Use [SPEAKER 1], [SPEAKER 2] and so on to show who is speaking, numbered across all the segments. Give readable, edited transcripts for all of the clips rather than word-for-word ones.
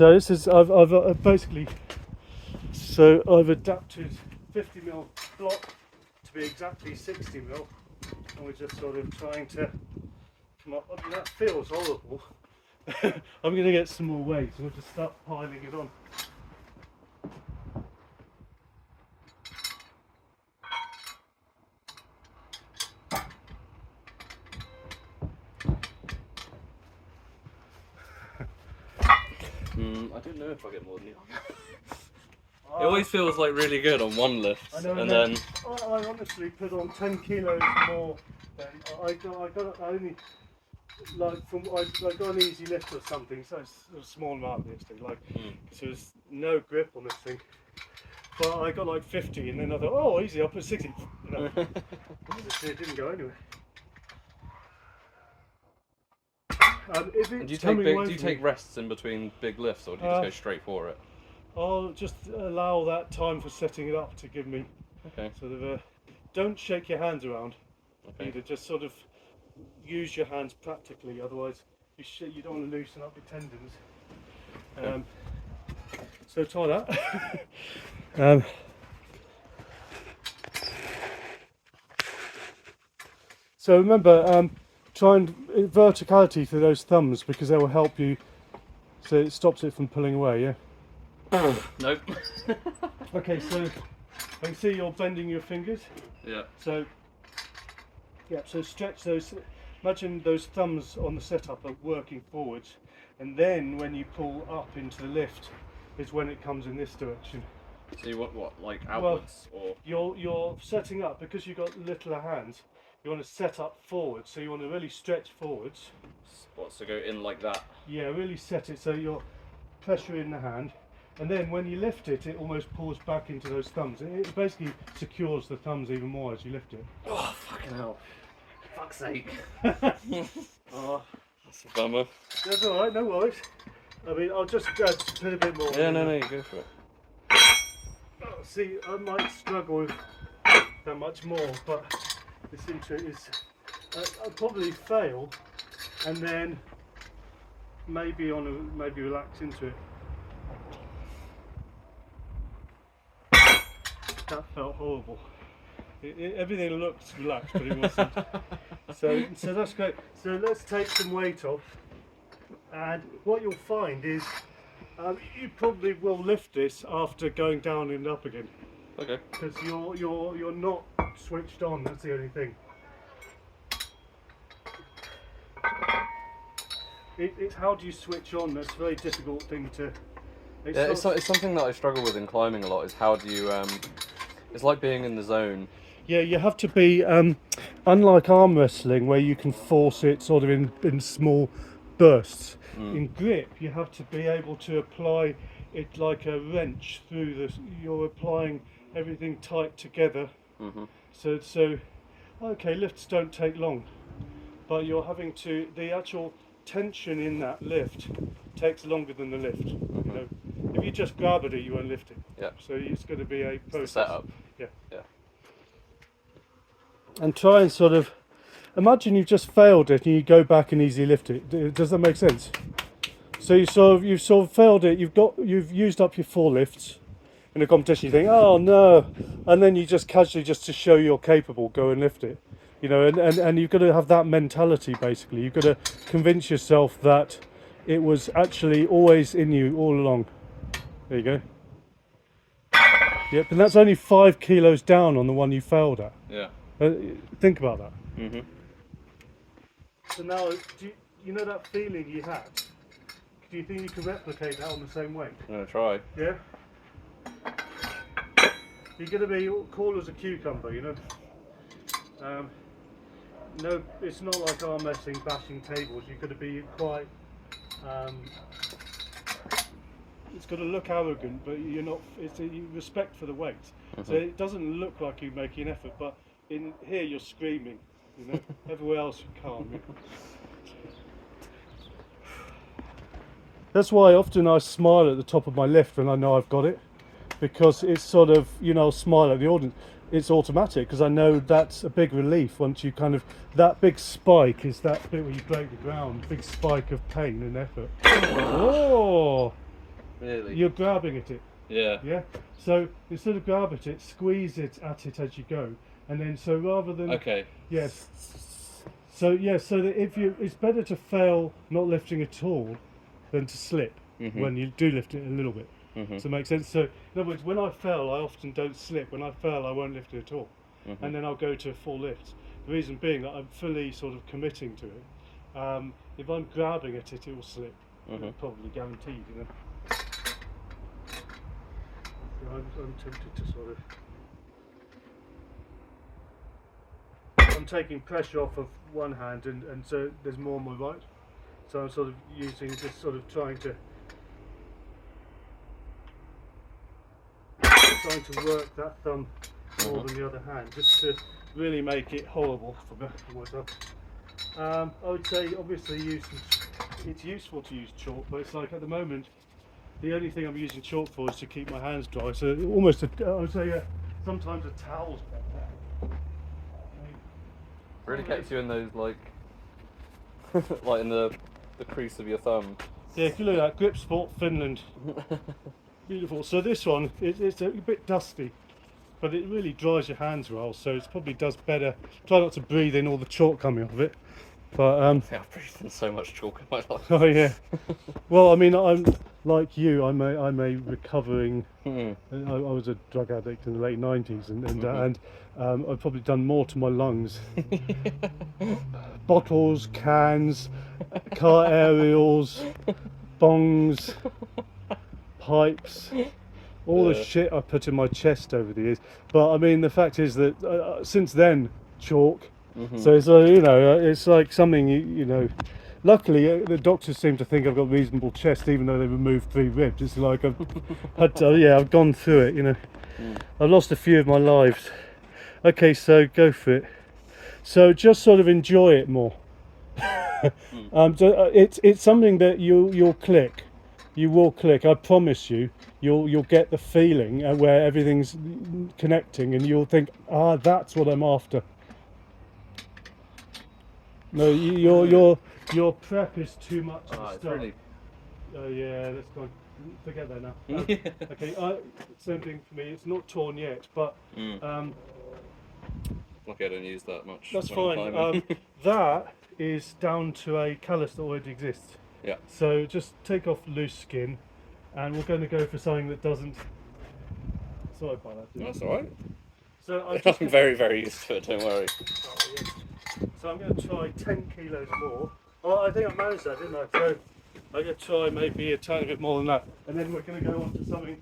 [SPEAKER 1] So this is I've basically I've adapted 50mm block to be exactly 60mm, and we're just sort of trying to come up. I mean, that feels horrible. I'm going to get some more weight, and we'll just start piling it on.
[SPEAKER 2] I don't know if I get more than you. It always feels like really good on one lift,
[SPEAKER 1] I know,
[SPEAKER 2] and then
[SPEAKER 1] I honestly put on 10 kilos more than I got only like from I got an easy lift or something, so it's a small amount of lifting, like so there's no grip on this thing. But I got like 50, and then I thought, oh, easy, I'll put 60. No, it didn't go anywhere.
[SPEAKER 2] do you take rests in between big lifts, or do you just go straight for it?
[SPEAKER 1] I'll just allow that time for setting it up to give me sort of don't shake your hands around either, just sort of use your hands practically, otherwise you don't want to loosen up your tendons. So try that. So remember, try and verticality through those thumbs, because they will help you, so it stops it from pulling away, yeah?
[SPEAKER 2] Nope.
[SPEAKER 1] Okay, so I can see you're bending your fingers.
[SPEAKER 2] Yeah.
[SPEAKER 1] So stretch those, imagine those thumbs on the setup are working forwards, and then when you pull up into the lift is when it comes in this direction.
[SPEAKER 2] So you want what, like outwards, or?
[SPEAKER 1] You're setting up, because you've got littler hands, you want to set up forward, so you want to really stretch forwards.
[SPEAKER 2] What, so go in like that?
[SPEAKER 1] Yeah, really set it so you're pressure in the hand, and then when you lift it, it almost pulls back into those thumbs. It basically secures the thumbs even more as you lift it.
[SPEAKER 2] Oh, fucking hell. Fuck's sake.
[SPEAKER 1] Oh,
[SPEAKER 2] that's a bummer.
[SPEAKER 1] That's alright, no worries. I mean, I'll just put a bit more.
[SPEAKER 2] Yeah, no, you go for it.
[SPEAKER 1] Oh, see, I might struggle with that much more, but this intro is, I'll probably fail, and then maybe relax into it. That felt horrible. Everything looked relaxed, but it wasn't. So that's great. So let's take some weight off, and what you'll find is you probably will lift this after going down and up again.
[SPEAKER 2] Okay.
[SPEAKER 1] Because you're not switched on. That's the only thing. It's how do you switch on? That's a very difficult thing to.
[SPEAKER 2] It's something that I struggle with in climbing a lot. Is how do you it's like being in the zone.
[SPEAKER 1] Yeah, you have to be, unlike arm wrestling where you can force it sort of in small bursts. In grip, you have to be able to apply it like a wrench through this. You're applying everything tight together. So okay, lifts don't take long, but you're having to, the actual tension in that lift takes longer than the lift. You know, if you just grab at it, you won't lift it.
[SPEAKER 2] Yeah.
[SPEAKER 1] So it's going to be a process.
[SPEAKER 2] Setup.
[SPEAKER 1] Yeah.
[SPEAKER 2] Yeah.
[SPEAKER 1] And try and sort of imagine you've just failed it and you go back and easily lift it. Does that make sense? So you've sort of failed it. You've used up your 4 lifts in a competition. You think, oh no, and then you just casually, just to show you're capable, go and lift it. You know, and you've got to have that mentality. Basically, you've got to convince yourself that it was actually always in you all along. There you go. Yep, and that's only 5 kilos down on the one you failed at.
[SPEAKER 2] Yeah.
[SPEAKER 1] Think about that. So now, do you know that feeling you had? Do you think you can replicate that on the same weight?
[SPEAKER 2] I'm gonna try.
[SPEAKER 1] Yeah? You're going to be cool as a cucumber, you know? No, it's not like arm wrestling, bashing tables. You've got to be quite, it's got to look arrogant, but you're not, it's respect for the weight. So it doesn't look like you're making an effort, but in here you're screaming, you know? Everywhere else you're calm. That's why often I smile at the top of my lift when I know I've got it, because it's sort of, you know, I'll smile at the audience. It's automatic, because I know that's a big relief once you kind of, that big spike is that bit where you break the ground, big spike of pain and effort. Oh,
[SPEAKER 2] Really?
[SPEAKER 1] You're grabbing at it.
[SPEAKER 2] Yeah.
[SPEAKER 1] Yeah. So instead of grab at it, squeeze it at it as you go, and then so rather than
[SPEAKER 2] Okay.
[SPEAKER 1] yes. So yeah, so that if you, it's better to fail not lifting at all than to slip when you do lift it a little bit. Does that make sense? So in other words, when I fail, I often don't slip. When I fail, I won't lift it at all, and then I'll go to a full lift. The reason being that I'm fully sort of committing to it. If I'm grabbing at it, it will slip. Probably guaranteed, you know. So I'm tempted to sort of. I'm taking pressure off of one hand, and so there's more on my right. So I'm sort of using, just sort of trying to work that thumb more than the other hand, just to really make it horrible for myself. I would say obviously it's useful to use chalk, but it's like at the moment the only thing I'm using chalk for is to keep my hands dry. So almost I would say sometimes a towel's better.
[SPEAKER 2] Really gets you in those like, like in the crease of your thumb.
[SPEAKER 1] Yeah, if you look at that, Grip Sport Finland, beautiful. So this one, it's a bit dusty, but it really dries your hands well. So it probably does better. Try not to breathe in all the chalk coming off of it. But
[SPEAKER 2] I think I've breathed in so much chalk in my life.
[SPEAKER 1] oh yeah. Well, I mean, I'm like you. I'm a recovering. I was a drug addict in the late '90s, and I've probably done more to my lungs. Bottles, cans, car aerials, bongs, pipes, all the shit I put in my chest over the years. But I mean, the fact is that since then, chalk. So it's it's like something you know. Luckily, the doctors seem to think I've got a reasonable chest, even though they removed 3 ribs. It's like I've had to, yeah, I've gone through it. You know, I've lost a few of my lives. Okay, so go for it. So just sort of enjoy it more. It's something that you'll click. You will click. I promise you. You'll get the feeling where everything's connecting, and you'll think, that's what I'm after. No, your prep is too much to start.
[SPEAKER 2] Really...
[SPEAKER 1] Yeah, let's go. Forget that now. Okay, same thing for me. It's not torn yet, but
[SPEAKER 2] Lucky I don't use that much.
[SPEAKER 1] that's fine. That is down to a callus that already exists.
[SPEAKER 2] Yeah.
[SPEAKER 1] So just take off loose skin, and we're going to go for something that doesn't. Sorry about that.
[SPEAKER 2] That's all right.
[SPEAKER 1] So
[SPEAKER 2] I'm very, very used to it. Don't worry.
[SPEAKER 1] Oh, yes. So I'm going to try 10 kilos more. Oh, I think I managed that, didn't I? So I'm going to try maybe a tiny bit more than that, and then we're going to go on to something.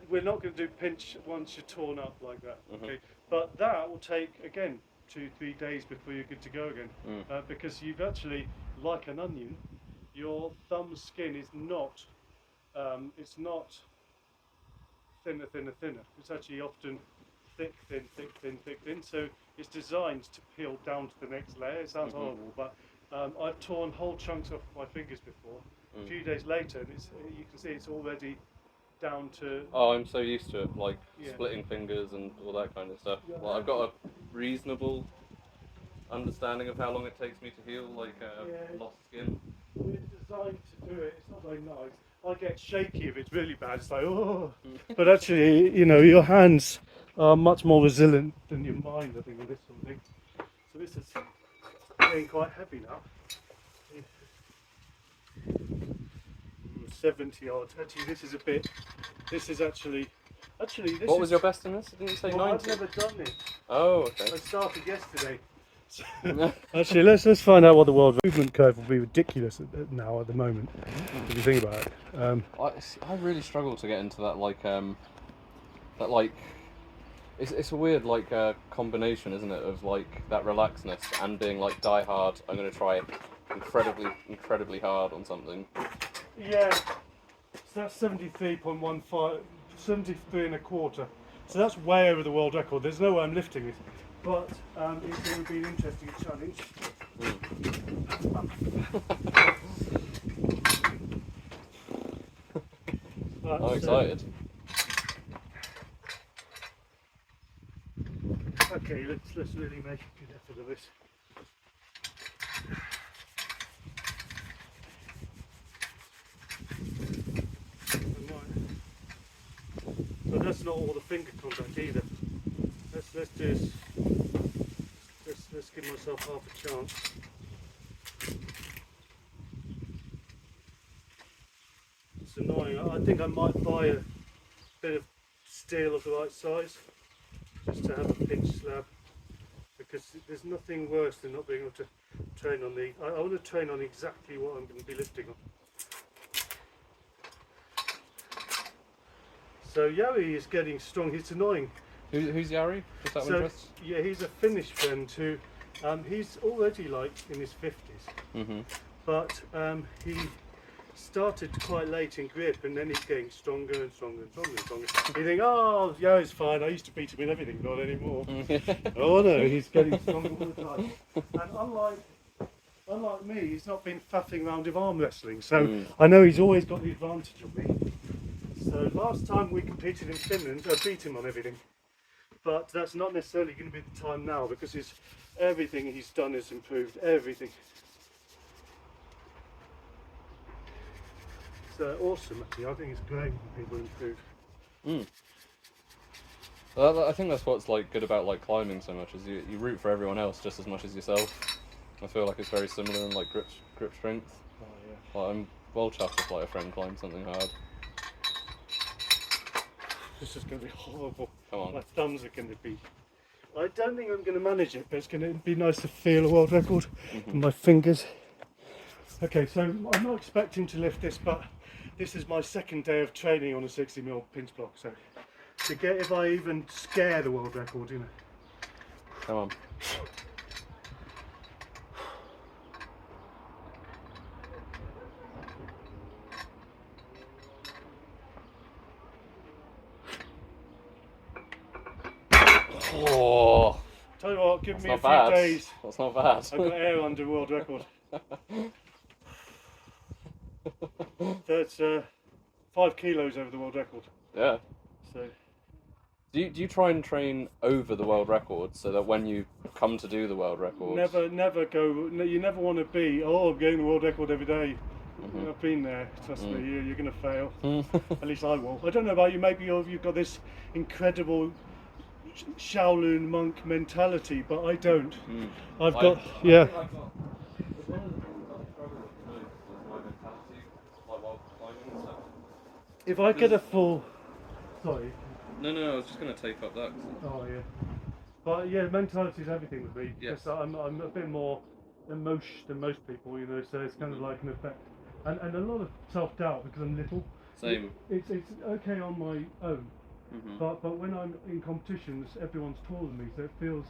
[SPEAKER 1] We're not going to do pinch once you're torn up like that, okay? But that will take again 2-3 days before you're good to go again, because you've actually, like an onion, your thumb skin is not. It's not thinner. It's actually often thick, thin. So it's designed to peel down to the next layer. It sounds horrible, but I've torn whole chunks off my fingers before. A few days later, and you can see it's already down to.
[SPEAKER 2] Oh, I'm so used to it, like splitting fingers and all that kind of stuff.
[SPEAKER 1] Yeah.
[SPEAKER 2] Well, I've got a reasonable understanding of how long it takes me to heal, like lost skin.
[SPEAKER 1] It's designed to do it. It's not very nice. I get shaky if it's really bad. It's like, oh. But actually, your hands are much more resilient than your mind, I think, with this sort of thing. So this is getting quite heavy now. 70 odd. Actually, this is actually.
[SPEAKER 2] What was your best in this? Didn't you say 90?
[SPEAKER 1] I've never done it.
[SPEAKER 2] Oh, okay.
[SPEAKER 1] I started yesterday. Actually, let's find out what the world movement curve will be. Ridiculous now at the moment, if you think about it.
[SPEAKER 2] I really struggle to get into that it's a weird combination, isn't it, of like that relaxedness and being like die hard. I'm going to try incredibly hard on something.
[SPEAKER 1] Yeah, so that's 73.15, 73 and a quarter. So that's way over the world record. There's no way I'm lifting it, but it would be an interesting challenge.
[SPEAKER 2] I'm excited.
[SPEAKER 1] Okay, let's really make a good effort of this. And not all the finger contact either. Let's do this. Let's give myself half a chance. It's annoying. I think I might buy a bit of steel of the right size just to have a pinch slab, because there's nothing worse than not being able to train on the. I want to train on exactly what I'm going to be lifting on. So Yari is getting strong. It's annoying.
[SPEAKER 2] Who's Yari? Just out of interest?
[SPEAKER 1] Yeah, he's a Finnish friend who, he's already like in his 50s, but he started quite late in grip, and then he's getting stronger and stronger and stronger and stronger. You think, oh, Yari's fine. I used to beat him in everything, not anymore. Oh no, he's getting stronger all the time. And unlike me, he's not been faffing around with arm wrestling, so I know he's always got the advantage of me. So last time we competed in Finland, I beat him on everything. But that's not necessarily going to be the time now, because everything he's done has improved, everything. It's awesome actually, I think it's great when people improve.
[SPEAKER 2] Well, I think that's what's like good about like climbing so much, is you root for everyone else just as much as yourself. I feel like it's very similar in like grip strength.
[SPEAKER 1] Oh yeah.
[SPEAKER 2] Like, I'm well chuffed if like a friend climbs something hard.
[SPEAKER 1] This is going to be horrible.
[SPEAKER 2] Come on.
[SPEAKER 1] My thumbs are going to be... I don't think I'm going to manage it, but it's going to be nice to feel a world record in my fingers. Okay, so I'm not expecting to lift this, but this is my second day of training on a 60mm pinch block, so to get if I even scare the world record, you know.
[SPEAKER 2] Come on. Oh,
[SPEAKER 1] Tell you what, give
[SPEAKER 2] that's
[SPEAKER 1] me a
[SPEAKER 2] not
[SPEAKER 1] few
[SPEAKER 2] bad.
[SPEAKER 1] days.
[SPEAKER 2] That's not bad.
[SPEAKER 1] I've got air under world record. That's 5 kilos over the world record.
[SPEAKER 2] Yeah.
[SPEAKER 1] So
[SPEAKER 2] Do you try and train over the world record so that when you come to do the world record?
[SPEAKER 1] never go. No, you never want to be. Oh, I'm getting the world record every day. I've been there. Trust me, you're going to fail. At least I will. I don't know about you. Maybe you've got this incredible Shaolin monk mentality, but I don't. I've got yeah.
[SPEAKER 2] One of the things that I struggle with the most is my mentality, like while climbing. So.
[SPEAKER 1] If I get a full, sorry.
[SPEAKER 2] No, I was just going to tape up that.
[SPEAKER 1] Oh yeah. But yeah, mentality is everything with me.
[SPEAKER 2] Yes.
[SPEAKER 1] Because I'm a bit more emotion than most people, you know. So it's kind of like an effect, and a lot of self-doubt because I'm little.
[SPEAKER 2] Same.
[SPEAKER 1] It's okay on my own, but when I'm in competitions, everyone's taller than me, so it feels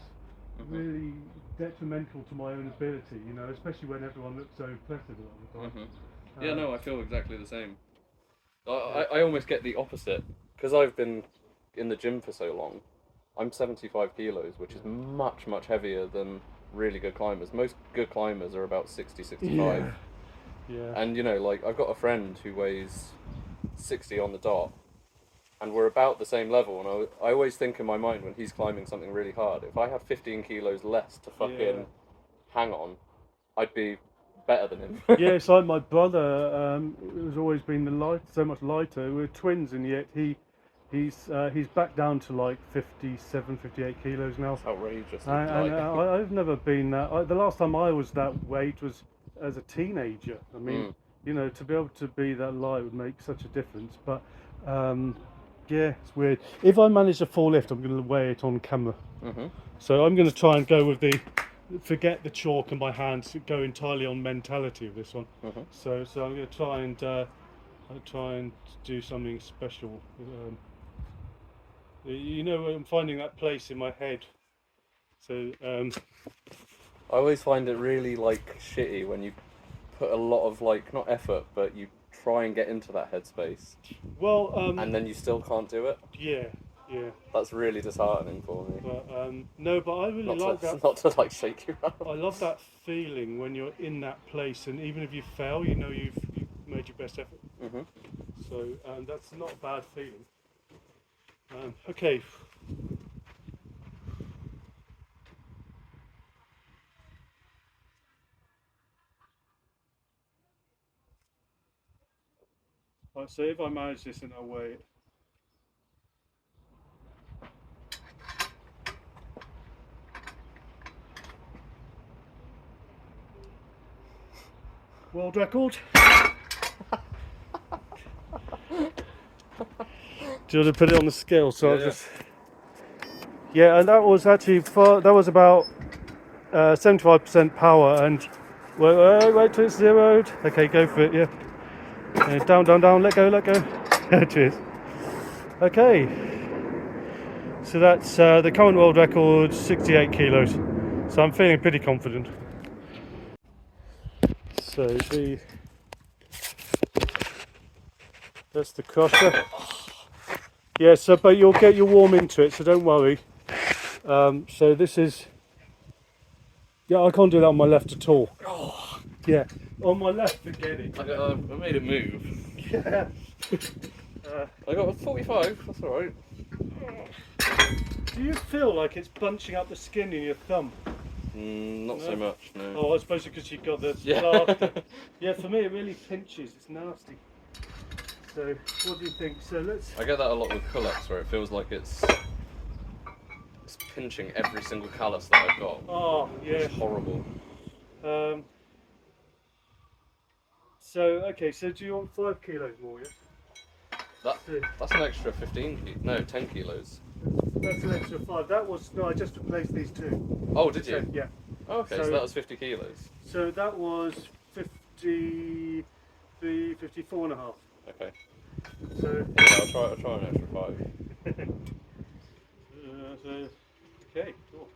[SPEAKER 1] really detrimental to my own ability, you know, especially when everyone looks so impressive all the time.
[SPEAKER 2] Yeah, no, I feel exactly the same. I almost get the opposite, because I've been in the gym for so long. I'm 75 kilos, which is much heavier than really good climbers. Most good climbers are about 60, 65.
[SPEAKER 1] Yeah.
[SPEAKER 2] And you know, like, I've got a friend who weighs 60 on the dot, and we're about the same level, and I always think in my mind when he's climbing something really hard, if I have 15 kilos less to fucking hang on, I'd be better than him.
[SPEAKER 1] Yeah, it's like my brother, who's always been so much lighter. We're twins, and yet he's back down to like 57, 58 kilos now.
[SPEAKER 2] It's outrageous.
[SPEAKER 1] And I've never been that. The last time I was that weight was as a teenager. I mean, you know, to be able to be that light would make such a difference. But yeah, it's weird. If I manage a full lift, I'm going to weigh it on camera. So I'm going to try and go with forget the chalk in my hands, go entirely on mentality of this one. So I'm going to try and do something special. You know, I'm finding that place in my head. So
[SPEAKER 2] I always find it really like shitty when you put a lot of like not effort, but you try and get into that headspace.
[SPEAKER 1] Well,
[SPEAKER 2] and then you still can't do it.
[SPEAKER 1] Yeah.
[SPEAKER 2] That's really disheartening for me.
[SPEAKER 1] But no, but I really like that.
[SPEAKER 2] Not to like shake you around.
[SPEAKER 1] I love that feeling when you're in that place, and even if you fail, you know you've made your best effort. So that's not a bad feeling. Okay. Right, so if I manage this in a way, World record. Do you want to put it on the scale? So I'll just. Yeah, and that was actually that was about 75% power. And wait till it's zeroed. Okay, go for it. Yeah. Down, down, down. Let go, let go. Cheers. Okay. So that's the current world record, 68 kilos. So I'm feeling pretty confident. So that's the crusher. Yeah, so but you'll get your warm into it, so don't worry. So this is, yeah, I can't do that on my left at all. Yeah, on my left, forget it.
[SPEAKER 2] I made it move.
[SPEAKER 1] Yeah.
[SPEAKER 2] I got a 45, that's alright.
[SPEAKER 1] Do you feel like it's bunching up the skin in your thumb?
[SPEAKER 2] Not so much, no.
[SPEAKER 1] Oh, I suppose because you've got the
[SPEAKER 2] Yeah.
[SPEAKER 1] plaster. Yeah, for me it really pinches, it's nasty. So, what do you think? So let's...
[SPEAKER 2] I get that a lot with pull-ups where it feels like it's pinching every single callus that I've got.
[SPEAKER 1] Oh, yeah.
[SPEAKER 2] It's horrible.
[SPEAKER 1] So, okay, so do you want 5 kilos more, yeah?
[SPEAKER 2] That's an extra 10 kilos.
[SPEAKER 1] That's an extra 5. That was, no, I just replaced these two.
[SPEAKER 2] Oh, did you?
[SPEAKER 1] Yeah.
[SPEAKER 2] Oh, okay, so that was 50 kilos.
[SPEAKER 1] So that was 54 and a half.
[SPEAKER 2] Okay.
[SPEAKER 1] So
[SPEAKER 2] yeah, I'll try an extra 5.
[SPEAKER 1] Okay, cool.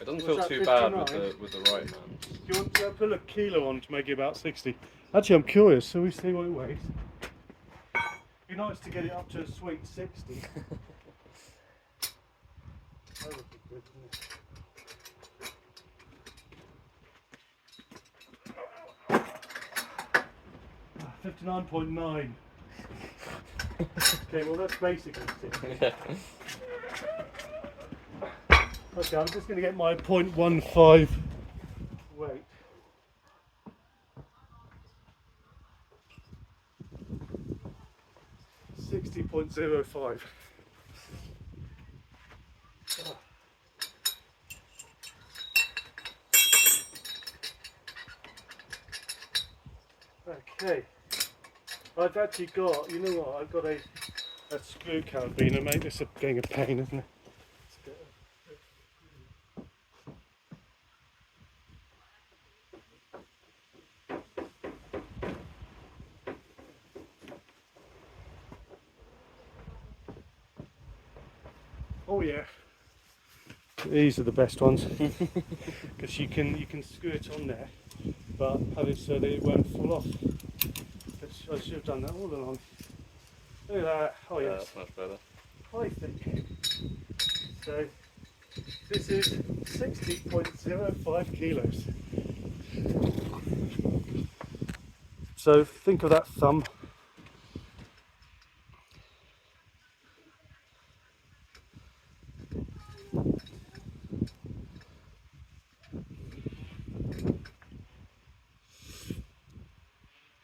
[SPEAKER 2] It doesn't feel too bad with the right hand.
[SPEAKER 1] Do you want to put a kilo on to make it about 60? Actually, I'm curious, so we see what it weighs. It'd be nice to get it up to a sweet 60. That would be good, wouldn't it? 59.9. Okay, well that's basically 60.
[SPEAKER 2] Yeah.
[SPEAKER 1] Okay, I'm just going to get my 0.15 weight. $60.05. Okay, I've actually got, you know what, I've got a screw carabiner, mate. This is getting a pain, isn't it? Oh yeah, these are the best ones because you can screw it on there, but have it so that it won't fall off. I should have done that all along. Look at that. Oh
[SPEAKER 2] Yeah,
[SPEAKER 1] yes,
[SPEAKER 2] that's much better.
[SPEAKER 1] I think. So this is 60.05 kilos. So think of that thumb.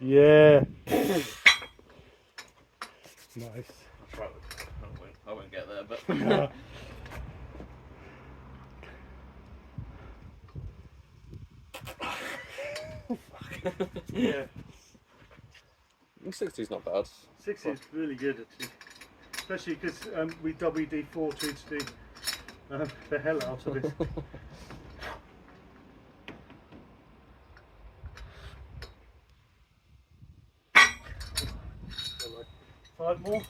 [SPEAKER 1] Yeah. Nice.
[SPEAKER 2] I'll try it. I won't get there, but.
[SPEAKER 1] Yeah.
[SPEAKER 2] 60's not bad.
[SPEAKER 1] 60 is really good actually, especially because we WD-40'd the hell out of it. Five more.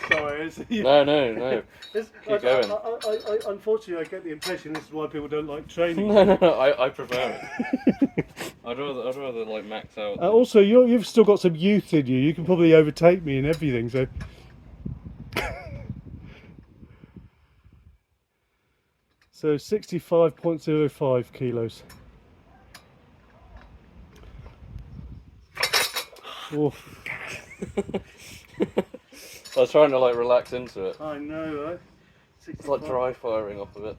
[SPEAKER 1] Sorry.
[SPEAKER 2] No. Keep going.
[SPEAKER 1] I unfortunately, I get the impression this is why people don't like training.
[SPEAKER 2] No, I prefer it. I'd rather like max out.
[SPEAKER 1] Also, you've still got some youth in you. You can probably overtake me in everything. So. So 65.05 kilos. Oof.
[SPEAKER 2] I was trying to like relax into it.
[SPEAKER 1] I know, right?
[SPEAKER 2] It's like dry firing off of it.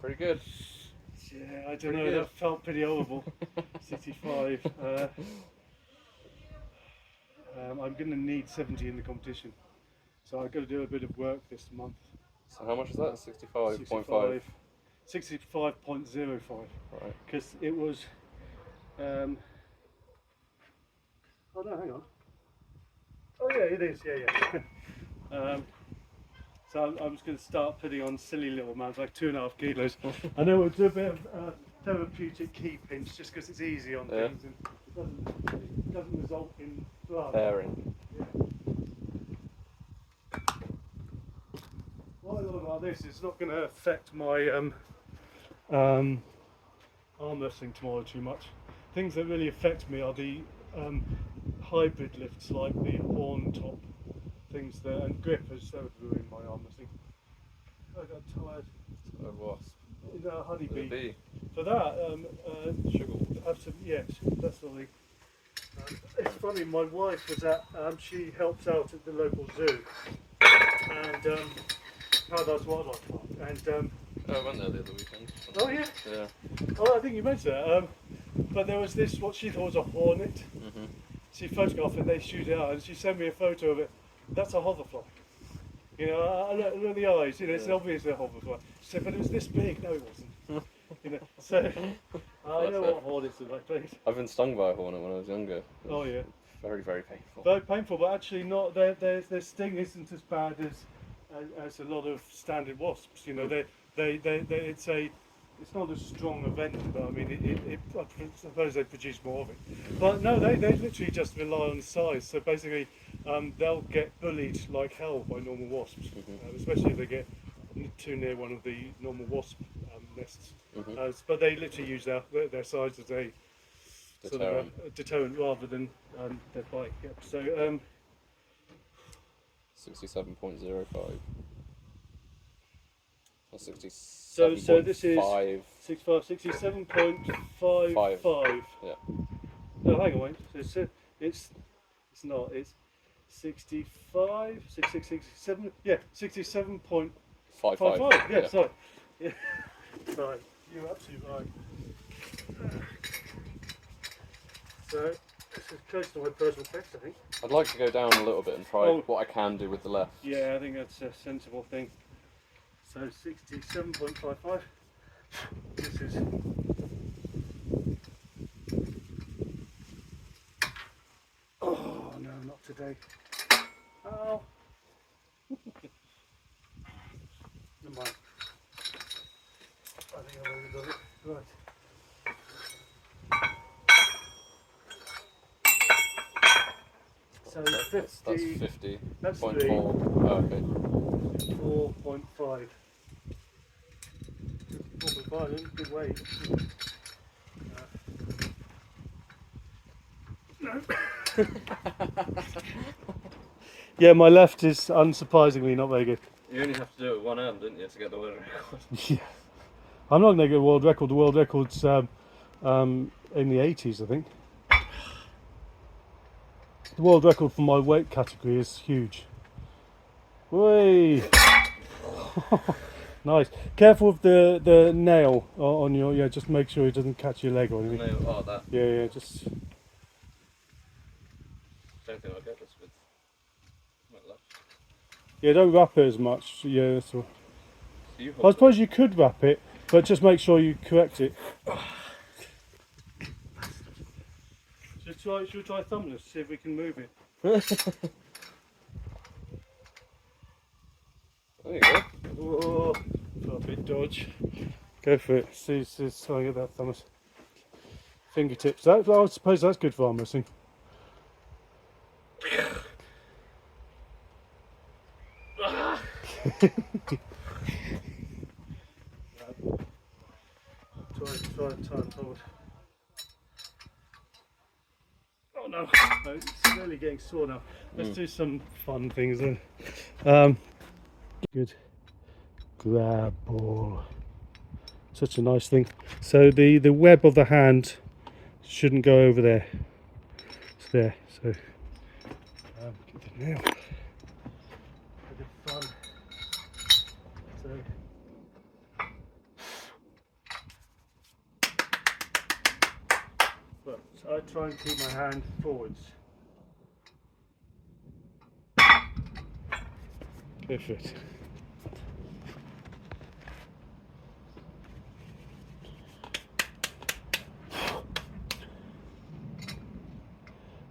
[SPEAKER 2] Pretty good.
[SPEAKER 1] Yeah, I don't know. That felt pretty horrible. 65. I'm going to need 70 in the competition. So I've got to do a bit of work this month.
[SPEAKER 2] So how much is that? 65.5.
[SPEAKER 1] 65.05.
[SPEAKER 2] Right.
[SPEAKER 1] Because it was. Oh no, hang on. Oh yeah, it is. Yeah. So I'm just going to start putting on silly little amounts, like 2.5 kilos. I know we'll do a bit of therapeutic key pinch just because it's easy on things and it doesn't result in blood.
[SPEAKER 2] Bearing.
[SPEAKER 1] Yeah. What I love about this is it's not going to affect my arm wrestling tomorrow too much. Things that really affect me are the hybrid lifts, like the horn top things that, and grip has so ruined my arm wrestling. I got tired.
[SPEAKER 2] A wasp.
[SPEAKER 1] No,
[SPEAKER 2] The
[SPEAKER 1] honeybee.
[SPEAKER 2] bee.
[SPEAKER 1] For that,
[SPEAKER 2] Sugar.
[SPEAKER 1] absolutely, yes, that's the thing. It's funny, my wife was at, she helps out at the local zoo and Paradise Wildlife Park. And
[SPEAKER 2] Oh, I went there the other weekend.
[SPEAKER 1] oh yeah,
[SPEAKER 2] Yeah.
[SPEAKER 1] oh I think you mentioned that. But there was this, what she thought was a hornet.
[SPEAKER 2] Mhm.
[SPEAKER 1] She photographed it, they shoot it out, and she sent me a photo of it. That's a hoverfly. You know, I look at the eyes. You know, it's
[SPEAKER 2] Yeah.
[SPEAKER 1] obviously a hoverfly. She said, but it was this big. No, it wasn't. You know, so I know what hornets are like, please.
[SPEAKER 2] I've been stung by a hornet when I was younger. It was
[SPEAKER 1] Oh yeah.
[SPEAKER 2] very, very painful.
[SPEAKER 1] Very painful, but actually not. Their sting isn't as bad as a lot of standard wasps. You know, it's not as strong a venom, but I mean, I suppose they produce more of it. But no, they literally just rely on size. So basically, they'll get bullied like hell by normal wasps, especially if they get too near one of the normal wasp nests. But they literally use their size as a sort of a deterrent rather than their bite. Yep. So
[SPEAKER 2] 67.05. Or 67.5.
[SPEAKER 1] so this is 67.55.
[SPEAKER 2] Yeah.
[SPEAKER 1] No, hang on, wait. It's not. It's 65, 67. Yeah, 67.55.
[SPEAKER 2] 5.5.
[SPEAKER 1] Yeah, sorry. Yeah. Right, you're absolutely right. So this is close to my personal best, I think.
[SPEAKER 2] I'd like to go down a little bit and try what I can do with the left.
[SPEAKER 1] Yeah, I think that's a sensible thing. So 67.55. This is. Oh no, not today. Oh. Never mind. I think I've already got it. Right. So 50.
[SPEAKER 2] That's 50.
[SPEAKER 1] That's
[SPEAKER 2] 0.4.
[SPEAKER 1] 3.
[SPEAKER 2] Oh, okay.
[SPEAKER 1] 4.5. 4.5, good weight. No. Yeah, my left is unsurprisingly not very good.
[SPEAKER 2] You only have to do it with one hand, didn't you, to get the world record?
[SPEAKER 1] Yeah. I'm not going to get a world record. The world record's in the 80s, I think. The world record for my weight category is huge. Whey! Nice. Careful with the nail on your. Yeah, just make sure it doesn't catch your leg or anything.
[SPEAKER 2] Oh, that.
[SPEAKER 1] Yeah, just.
[SPEAKER 2] Don't think I'll get this with my left.
[SPEAKER 1] Yeah, don't wrap it as much. Yeah, that's all.
[SPEAKER 2] So you
[SPEAKER 1] I suppose you could wrap it, but just make sure you correct it. Should we try thumbless? See if we can move it.
[SPEAKER 2] There you go.
[SPEAKER 1] Oh, got a bit dodge. Go for it. See try and get that thumbs. Fingertips. I suppose that's good for arm wrestling. Try and forward. Oh no, it's really getting sore now. Let's do some fun things then. Good. Grab ball. Such a nice thing. So the web of the hand shouldn't go over there. It's there. So get the nail. A bit of fun. So. But I try and keep my hand forwards. Perfect.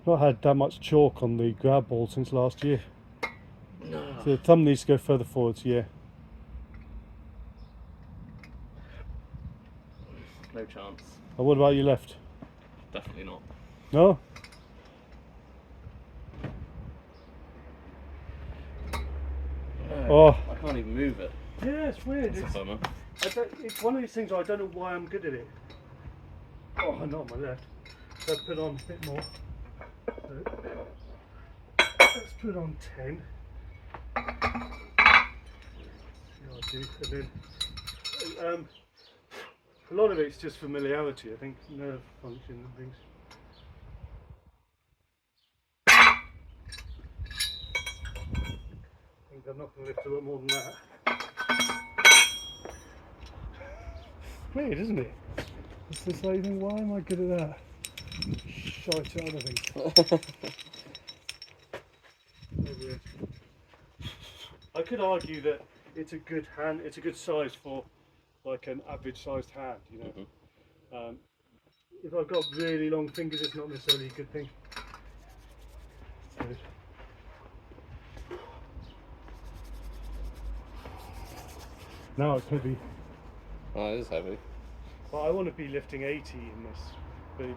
[SPEAKER 1] Not had that much chalk on the grab ball since last year.
[SPEAKER 2] No.
[SPEAKER 1] So the thumb needs to go further forwards, yeah.
[SPEAKER 2] No chance.
[SPEAKER 1] And what about your left?
[SPEAKER 2] Definitely not.
[SPEAKER 1] No? Oh.
[SPEAKER 2] I can't even move it.
[SPEAKER 1] Yeah, it's weird.
[SPEAKER 2] That's a bummer.
[SPEAKER 1] It's one of these things I don't know why I'm good at it. Oh, not on my left. So put on a bit more. So, let's put on 10. Yeah, I do. And then a lot of it's just familiarity, I think, nerve function and things. I think I'm not going to lift a lot more than that. Weird, isn't it? It's just like, why am I good at that? Shite at other things. Weird. I could argue that it's a good hand, it's a good size for like an average sized hand, you know. If I've got really long fingers, it's not necessarily a good thing. So, now it's heavy.
[SPEAKER 2] Oh, it is heavy.
[SPEAKER 1] But I want to be lifting 80 in this.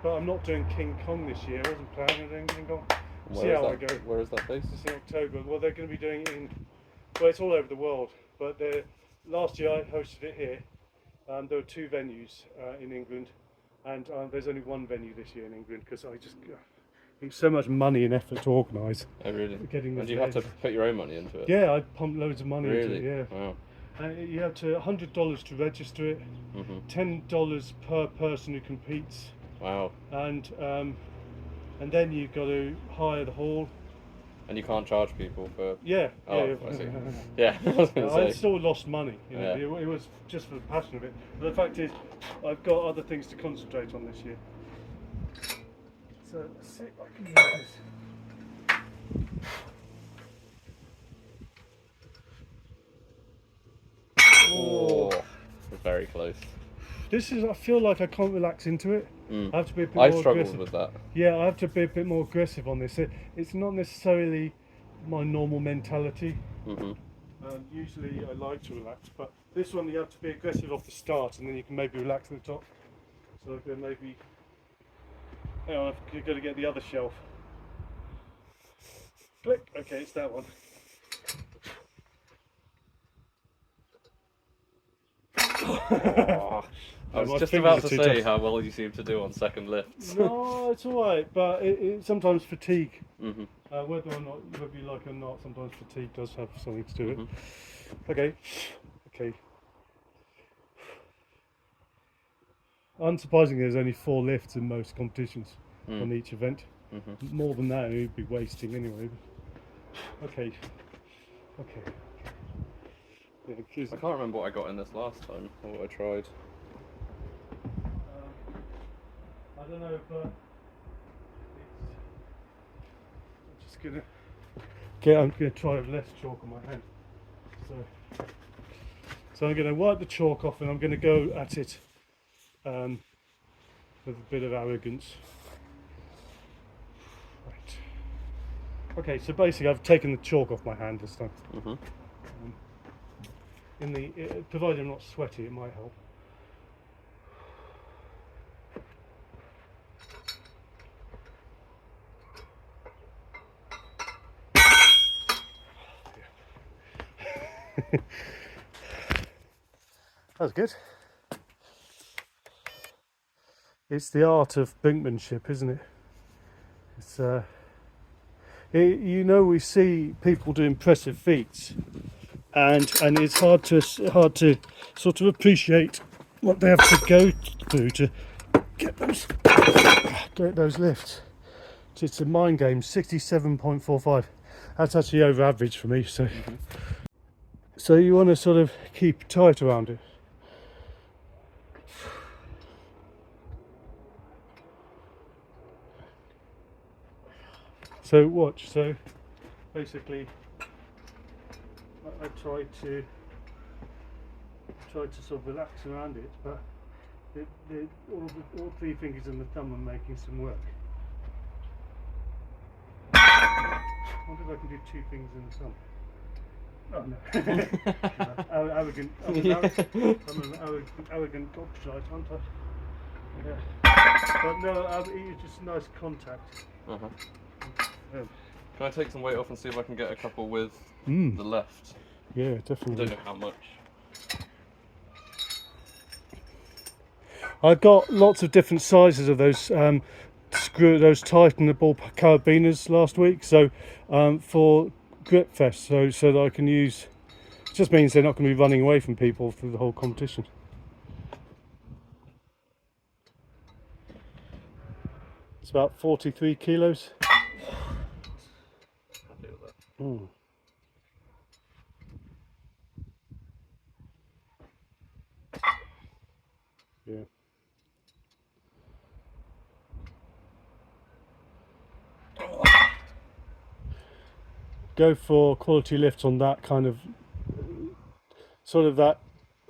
[SPEAKER 1] But I'm not doing King Kong this year. I wasn't planning on doing King Kong. See how I go.
[SPEAKER 2] Where is that based?
[SPEAKER 1] It's in October. Well, they're going to be doing it in. Well, it's all over the world. But last year I hosted it here. There were 2 venues in England, and there's only 1 venue this year in England because I just it's so much money and effort to organise.
[SPEAKER 2] Oh, really?
[SPEAKER 1] Getting
[SPEAKER 2] And do you have to put your own money into it?
[SPEAKER 1] Yeah, I pumped loads of money
[SPEAKER 2] Really?
[SPEAKER 1] into it. Yeah.
[SPEAKER 2] Wow.
[SPEAKER 1] You have to $100 to register it, $10 per person who competes.
[SPEAKER 2] Wow.
[SPEAKER 1] And then you've got to hire the hall.
[SPEAKER 2] And you can't charge people for.
[SPEAKER 1] Yeah.
[SPEAKER 2] Oh,
[SPEAKER 1] yeah.
[SPEAKER 2] I see. Yeah. I was gonna
[SPEAKER 1] I
[SPEAKER 2] say.
[SPEAKER 1] still lost money. You know,
[SPEAKER 2] Yeah.
[SPEAKER 1] it was just for the passion of it. But the fact is, I've got other things to concentrate on this year. So let's see if I can do this.
[SPEAKER 2] Oh, we're very close.
[SPEAKER 1] This is. I feel like I can't relax into it. I have to be a bit
[SPEAKER 2] I've
[SPEAKER 1] more
[SPEAKER 2] struggled
[SPEAKER 1] aggressive.
[SPEAKER 2] with that.
[SPEAKER 1] Yeah, I have to be a bit more aggressive on this. It's not necessarily my normal mentality. Usually I like to relax, but this one you have to be aggressive off the start, and then you can maybe relax at the top. So I can maybe. Hang on, I've got to get the other shelf. Click. Okay, it's that one.
[SPEAKER 2] Oh, I was
[SPEAKER 1] my
[SPEAKER 2] just
[SPEAKER 1] fingers
[SPEAKER 2] about
[SPEAKER 1] are
[SPEAKER 2] to
[SPEAKER 1] too
[SPEAKER 2] say
[SPEAKER 1] tough.
[SPEAKER 2] how well you seem to do on second lifts.
[SPEAKER 1] No, it's all right, but it sometimes fatigue. Whether you like it or not, sometimes fatigue does have something to do with it. Okay. Unsurprisingly, there's only 4 lifts in most competitions on each event. More than that, it would be wasting anyway. Okay. Yeah,
[SPEAKER 2] I can't remember what I got in this last time, or what I tried.
[SPEAKER 1] I don't know, but I'm just gonna I'm gonna try with less chalk on my hand. So I'm gonna wipe the chalk off, and I'm gonna go at it with a bit of arrogance. Right. Okay, so basically I've taken the chalk off my hand this time. Provided I'm not sweaty, it might help. That's good. It's the art of brinkmanship, isn't it? It's we see people do impressive feats, and it's hard to sort of appreciate what they have to go through to get those lifts. It's a mind game. 67.45. That's actually over average for me. So you want to sort of keep tight around it. So watch. So basically, I try to sort of relax around it, but all three fingers and the thumb are making some work. I wonder if I can do two fingers and the thumb. Oh no. Arrogant. I'm an arrogant gobshite, aren't I? Yeah. But no, it's just nice contact.
[SPEAKER 2] Can I take some weight off and see if I can get a couple with the left?
[SPEAKER 1] Yeah,
[SPEAKER 2] I
[SPEAKER 1] definitely.
[SPEAKER 2] don't know how much.
[SPEAKER 1] I got lots of different sizes of those those tightenable carabiners last week. So for Gripfest, so that I can use. It just means they're not going to be running away from people through the whole competition. It's about 43 kilos.
[SPEAKER 2] Happy with that.
[SPEAKER 1] Yeah. Go for quality lifts on that kind of sort of that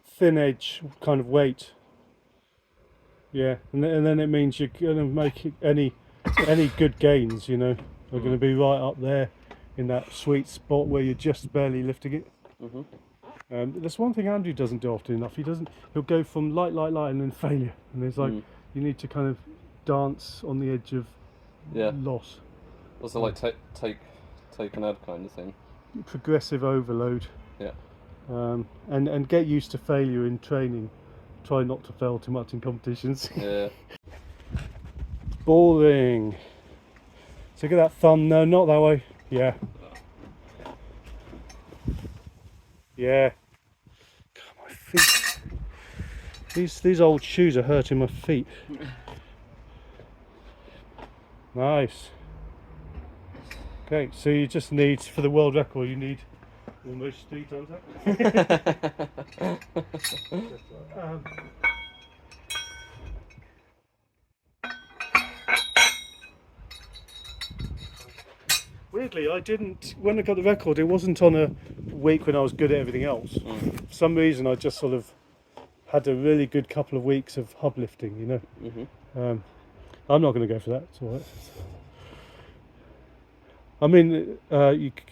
[SPEAKER 1] thin edge kind of weight. Yeah, and then it means you're going to make any good gains, you know, are going to be right up there in that sweet spot where you're just barely lifting it. That's one thing Andrew doesn't do often enough. He'll go from light and then failure, and it's like you need to kind of dance on the edge of loss.
[SPEAKER 2] Also, like take and add kind of thing.
[SPEAKER 1] Progressive overload.
[SPEAKER 2] Yeah.
[SPEAKER 1] And get used to failure in training. Try not to fail too much in competitions.
[SPEAKER 2] Yeah.
[SPEAKER 1] Boring. So get that thumb. No, not that way. Yeah. Yeah. God, my feet. These old shoes are hurting my feet. Nice. Okay, so you just need, for the world record, you need almost 3 times that. Weirdly, I didn't, when I got the record, it wasn't on a week when I was good at everything else. For some reason, I just sort of had a really good couple of weeks of hub lifting, you know. I'm not going to go for that, it's alright. I mean, I don't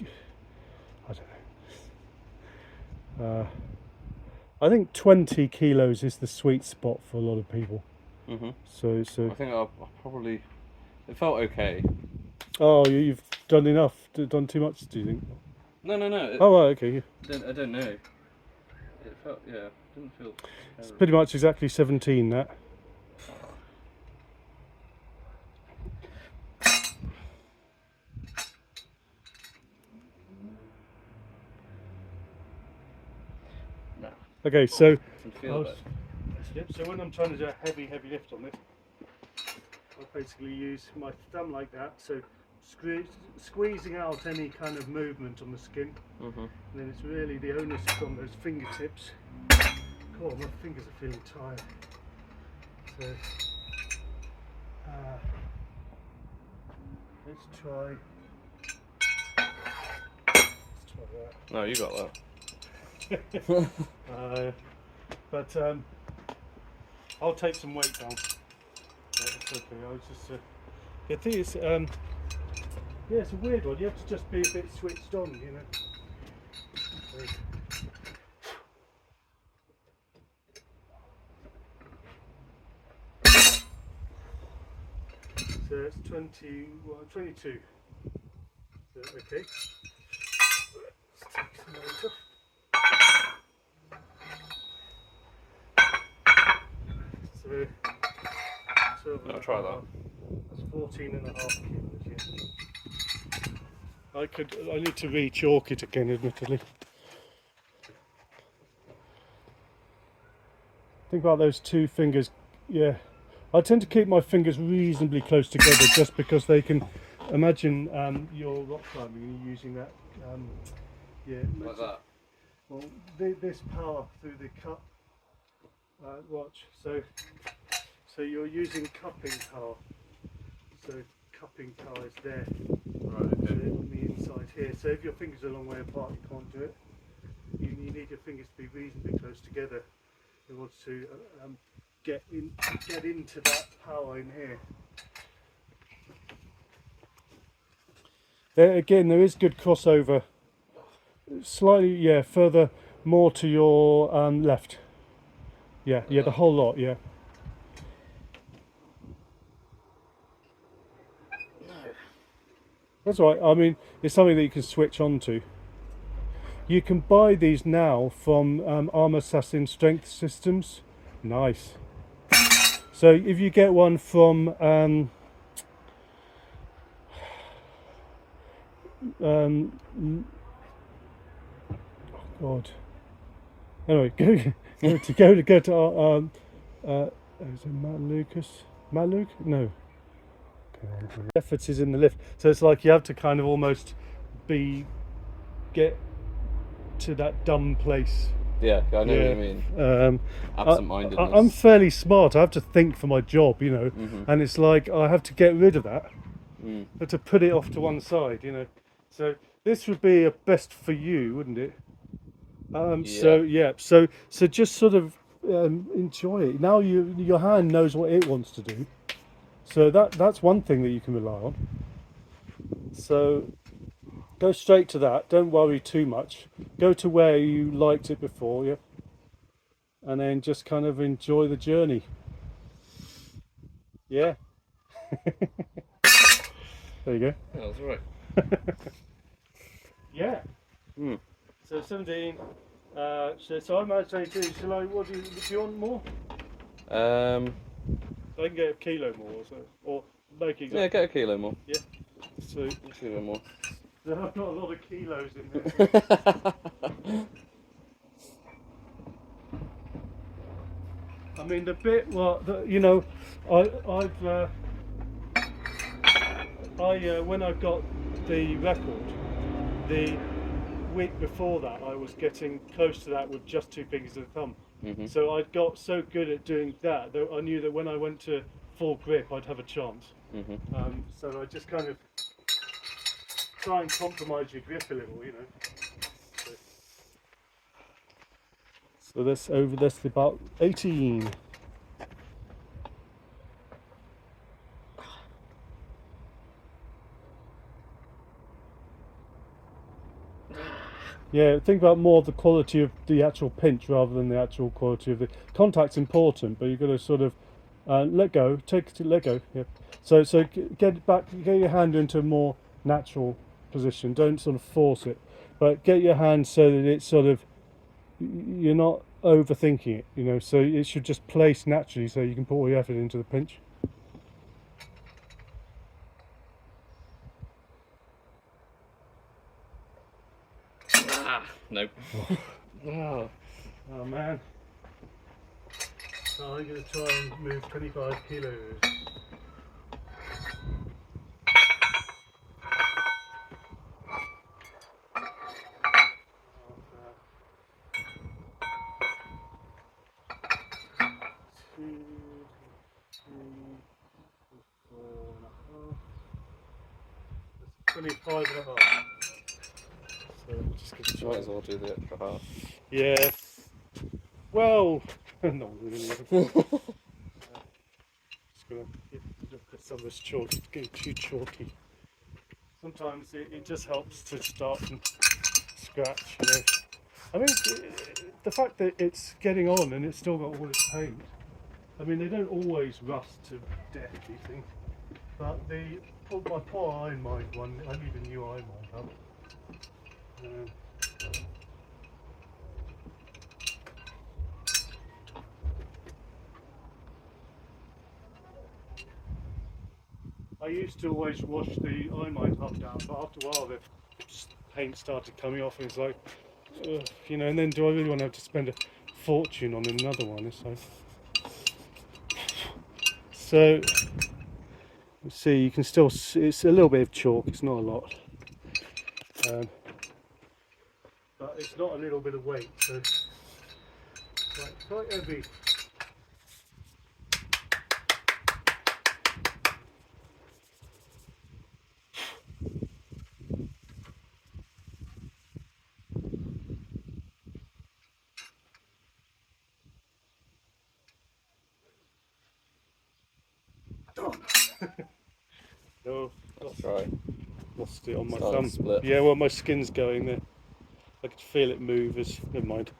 [SPEAKER 1] know. I think 20 kilos is the sweet spot for a lot of people. So
[SPEAKER 2] I think I'll probably. It felt okay.
[SPEAKER 1] Oh, you've done enough. Done too much, do you think?
[SPEAKER 2] No.
[SPEAKER 1] Oh, right, okay.
[SPEAKER 2] I don't know. It felt, yeah, didn't feel.
[SPEAKER 1] It's pretty much exactly 17. That.
[SPEAKER 2] No.
[SPEAKER 1] Okay, so.
[SPEAKER 2] Feel that.
[SPEAKER 1] So when I'm trying to do a heavy lift on it, I basically use my thumb like that. So squeezing out any kind of movement on the skin. And then it's really the onus is on those fingertips. God, my fingers are feeling tired. So let's try that.
[SPEAKER 2] No, you got that.
[SPEAKER 1] But I'll take some weight down. It's okay. I was just. The thing is, yeah, it's a weird one. You have to just be a bit switched on, you know. So it's 22. So, okay. Let's take some weight off. So
[SPEAKER 2] I'll try that.
[SPEAKER 1] That's 14.5 kilos, yeah. I need to re-chalk it again, admittedly. Think about those two fingers, yeah. I tend to keep my fingers reasonably close together just because they can, imagine you're rock climbing and you're using that, yeah.
[SPEAKER 2] Like that?
[SPEAKER 1] Well, this power through the cup, watch, so you're using cupping power, so cupping power is there,
[SPEAKER 2] Right, okay.
[SPEAKER 1] on the inside here, so if your fingers are a long way apart you can't do it, you need your fingers to be reasonably close together in order to get into that power in here. There again, there is good crossover. Slightly, yeah, further more to your left. Yeah, the whole lot, yeah.
[SPEAKER 2] No.
[SPEAKER 1] That's all right. I mean, it's something that you can switch on to. You can buy these now from Armour Assassin Strength Systems. Nice. So if you get one from oh God. Anyway, go to is it Matt Lucas? Matt Luke? No. Effort is in the lift. So it's like you have to kind of almost get to that dumb place.
[SPEAKER 2] Yeah, I know what you mean. Absent-mindedness.
[SPEAKER 1] I'm fairly smart. I have to think for my job, you know, and it's like I have to get rid of that. I have to put it off to one side, you know. So this would be a best for you, wouldn't it? So just sort of enjoy it. Now your hand knows what it wants to do. So that's one thing that you can rely on. So go straight to that. Don't worry too much. Go to where you liked it before, yeah. And then just kind of enjoy the journey. Yeah. There you go.
[SPEAKER 2] Yeah, that's right.
[SPEAKER 1] Yeah. So 17. So I'm at 22. Shall I? What do you want more?
[SPEAKER 2] Um.
[SPEAKER 1] I can get a kilo more, or make exactly.
[SPEAKER 2] Yeah, get a kilo more.
[SPEAKER 1] Yeah. So
[SPEAKER 2] A kilo more.
[SPEAKER 1] there are not a lot of kilos in there. I mean, the bit you know, when I got the record, the week before that, I was getting close to that with just 2 fingers of the thumb. So I got so good at doing that I knew that when I went to full grip, I'd have a chance. So I just kind of try and compromise your grip a little, you know. So that's about 18. Yeah, think about more the quality of the actual pinch rather than the actual quality of the contact's important, but you've got to sort of let go, let go. Yeah. So get your hand into a more natural position. Don't sort of force it, but get your hand so that it's sort of you're not overthinking it. You know, so it should just place naturally, so you can put all your effort into the pinch.
[SPEAKER 2] Nope.
[SPEAKER 1] Oh man. So I'm going to try and move 25 kilos. That's 25 and a half. So just
[SPEAKER 2] Might as well do the extra half.
[SPEAKER 1] Yeah. Well, not really. Just gonna look at some of this chalk. It's getting too chalky. Sometimes it just helps to start from scratch. You know. I mean, the fact that it's getting on and it's still got all its paint. I mean, they don't always rust to death, these things. But my poor iron mine one, I need a new iron mine up. I used to always wash the iron mine hub down, but after a while the paint started coming off and it's like, you know, and then do I really want to have to spend a fortune on another one? It's like, so let's see, you can still see, it's a little bit of chalk, it's not a lot. But it's not a little bit of weight, so it's quite heavy. No,
[SPEAKER 2] Let's try.
[SPEAKER 1] lost it on my
[SPEAKER 2] Starting
[SPEAKER 1] thumb.
[SPEAKER 2] to split.
[SPEAKER 1] Yeah, well, my skin's going there. I could feel it move as. Never mind.